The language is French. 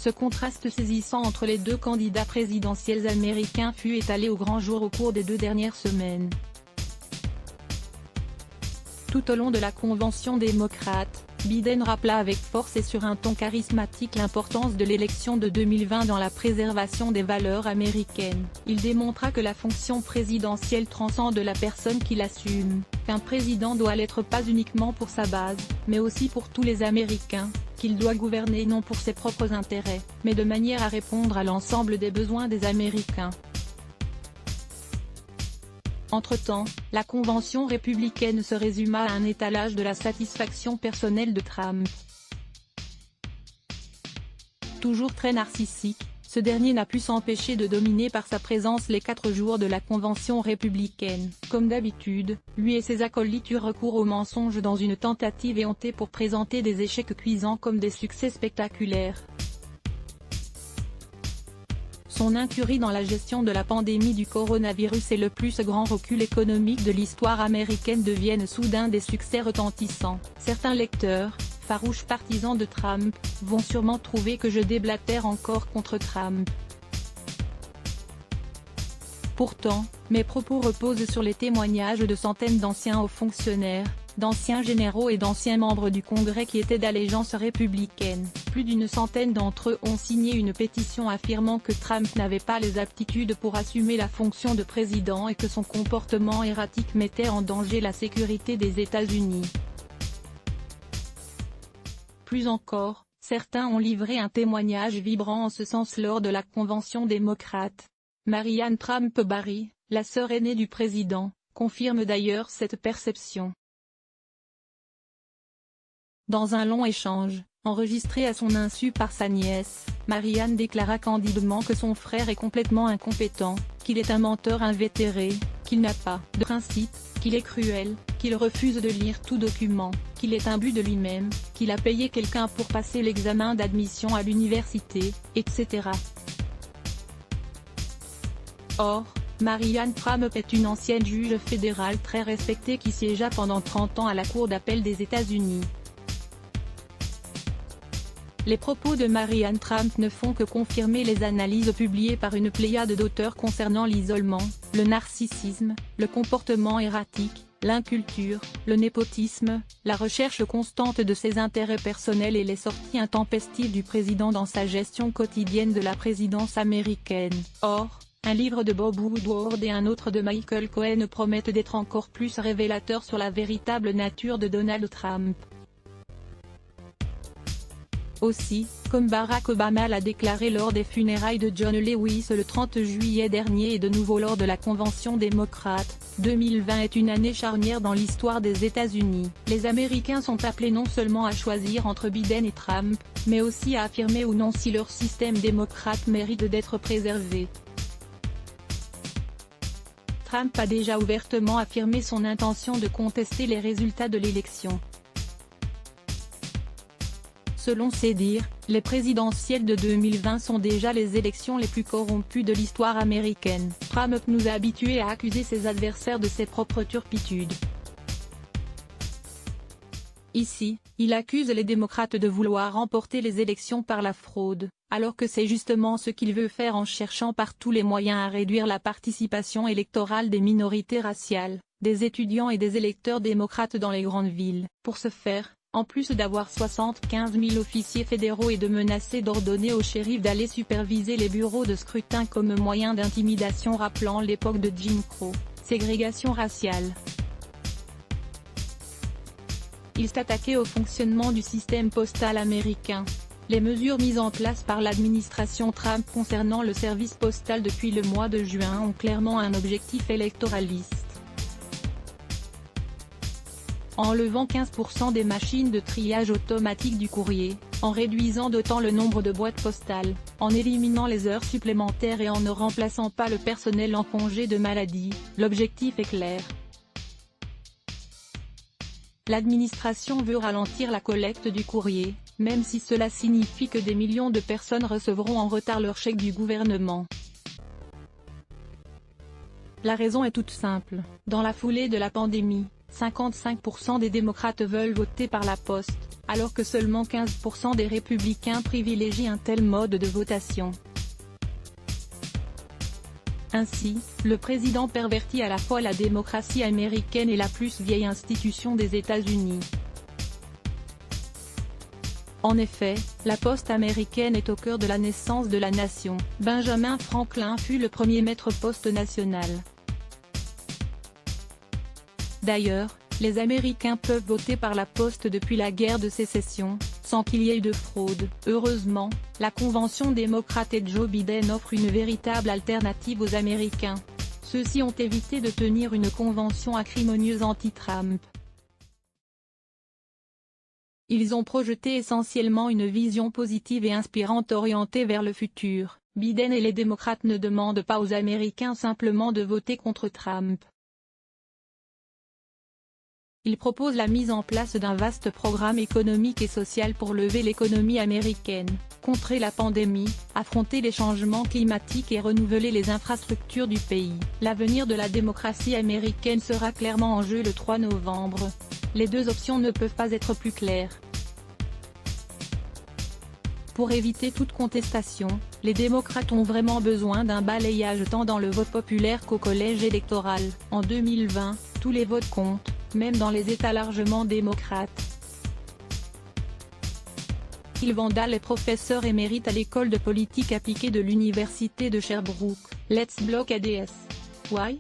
Ce contraste saisissant entre les deux candidats présidentiels américains fut étalé au grand jour au cours des 2 dernières semaines. Tout au long de la convention démocrate, Biden rappela avec force et sur un ton charismatique l'importance de l'élection de 2020 dans la préservation des valeurs américaines. Il démontra que la fonction présidentielle transcende la personne qui l'assume, qu'un président doit l'être pas uniquement pour sa base, mais aussi pour tous les Américains, qu'il doit gouverner non pour ses propres intérêts, mais de manière à répondre à l'ensemble des besoins des Américains. Entre-temps, la convention républicaine se résuma à un étalage de la satisfaction personnelle de Trump. Toujours très narcissique, ce dernier n'a pu s'empêcher de dominer par sa présence les 4 jours de la convention républicaine. Comme d'habitude, lui et ses acolytes eurent recours au mensonge dans une tentative éhontée pour présenter des échecs cuisants comme des succès spectaculaires. Son incurie dans la gestion de la pandémie du coronavirus et le plus grand recul économique de l'histoire américaine deviennent soudain des succès retentissants. Certains lecteurs, farouches partisans de Trump, vont sûrement trouver que je déblatère encore contre Trump. Pourtant, mes propos reposent sur les témoignages de centaines d'anciens hauts fonctionnaires, d'anciens généraux et d'anciens membres du Congrès qui étaient d'allégeance républicaine. Plus d'une centaine d'entre eux ont signé une pétition affirmant que Trump n'avait pas les aptitudes pour assumer la fonction de président et que son comportement erratique mettait en danger la sécurité des États-Unis. Plus encore, certains ont livré un témoignage vibrant en ce sens lors de la convention démocrate. Marianne Trump Barry, la sœur aînée du président, confirme d'ailleurs cette perception. Dans un long échange, enregistré à son insu par sa nièce, Marianne déclara candidement que son frère est complètement incompétent, qu'il est un menteur invétéré, qu'il n'a pas de principe, qu'il est cruel, qu'il refuse de lire tout document, qu'il est imbu de lui-même, qu'il a payé quelqu'un pour passer l'examen d'admission à l'université, etc. Or, Marianne Trump est une ancienne juge fédérale très respectée qui siégea pendant 30 ans à la Cour d'appel des États-Unis. Les propos de Marianne Trump ne font que confirmer les analyses publiées par une pléiade d'auteurs concernant l'isolement, le narcissisme, le comportement erratique, l'inculture, le népotisme, la recherche constante de ses intérêts personnels et les sorties intempestives du président dans sa gestion quotidienne de la présidence américaine. Or, un livre de Bob Woodward et un autre de Michael Cohen promettent d'être encore plus révélateurs sur la véritable nature de Donald Trump. Aussi, comme Barack Obama l'a déclaré lors des funérailles de John Lewis le 30 juillet dernier et de nouveau lors de la convention démocrate, 2020 est une année charnière dans l'histoire des États-Unis. Les Américains sont appelés non seulement à choisir entre Biden et Trump, mais aussi à affirmer ou non si leur système démocrate mérite d'être préservé. Trump a déjà ouvertement affirmé son intention de contester les résultats de l'élection. Selon ses dires, les présidentielles de 2020 sont déjà les élections les plus corrompues de l'histoire américaine. Trump nous a habitués à accuser ses adversaires de ses propres turpitudes. Ici, il accuse les démocrates de vouloir remporter les élections par la fraude, alors que c'est justement ce qu'il veut faire en cherchant par tous les moyens à réduire la participation électorale des minorités raciales, des étudiants et des électeurs démocrates dans les grandes villes. Pour ce faire, en plus d'avoir 75 000 officiers fédéraux et de menacer d'ordonner aux shérifs d'aller superviser les bureaux de scrutin comme moyen d'intimidation rappelant l'époque de Jim Crow, ségrégation raciale. Il s'est attaqué au fonctionnement du système postal américain. Les mesures mises en place par l'administration Trump concernant le service postal depuis le mois de juin ont clairement un objectif électoraliste. En enlevant 15% des machines de triage automatique du courrier, en réduisant d'autant le nombre de boîtes postales, en éliminant les heures supplémentaires et en ne remplaçant pas le personnel en congé de maladie, l'objectif est clair. L'administration veut ralentir la collecte du courrier, même si cela signifie que des millions de personnes recevront en retard leur chèque du gouvernement. La raison est toute simple. Dans la foulée de la pandémie, 55% des démocrates veulent voter par la poste, alors que seulement 15% des républicains privilégient un tel mode de votation. Ainsi, le président pervertit à la fois la démocratie américaine et la plus vieille institution des États-Unis. En effet, la poste américaine est au cœur de la naissance de la nation. Benjamin Franklin fut le premier maître-poste national. D'ailleurs, les Américains peuvent voter par la poste depuis la guerre de sécession, sans qu'il y ait eu de fraude. Heureusement, la convention démocrate et Joe Biden offre une véritable alternative aux Américains. Ceux-ci ont évité de tenir une convention acrimonieuse anti-Trump. Ils ont projeté essentiellement une vision positive et inspirante orientée vers le futur. Biden et les démocrates ne demandent pas aux Américains simplement de voter contre Trump. Ils proposent la mise en place d'un vaste programme économique et social pour lever l'économie américaine, contrer la pandémie, affronter les changements climatiques et renouveler les infrastructures du pays. L'avenir de la démocratie américaine sera clairement en jeu le 3 novembre. Les deux options ne peuvent pas être plus claires. Pour éviter toute contestation, les démocrates ont vraiment besoin d'un balayage tant dans le vote populaire qu'au collège électoral. En 2020, tous les votes comptent, même dans les États largement démocrates. Phil Vandal est professeur émérite à l'école de politique appliquée de l'université de Sherbrooke. Let's block ADS. Why?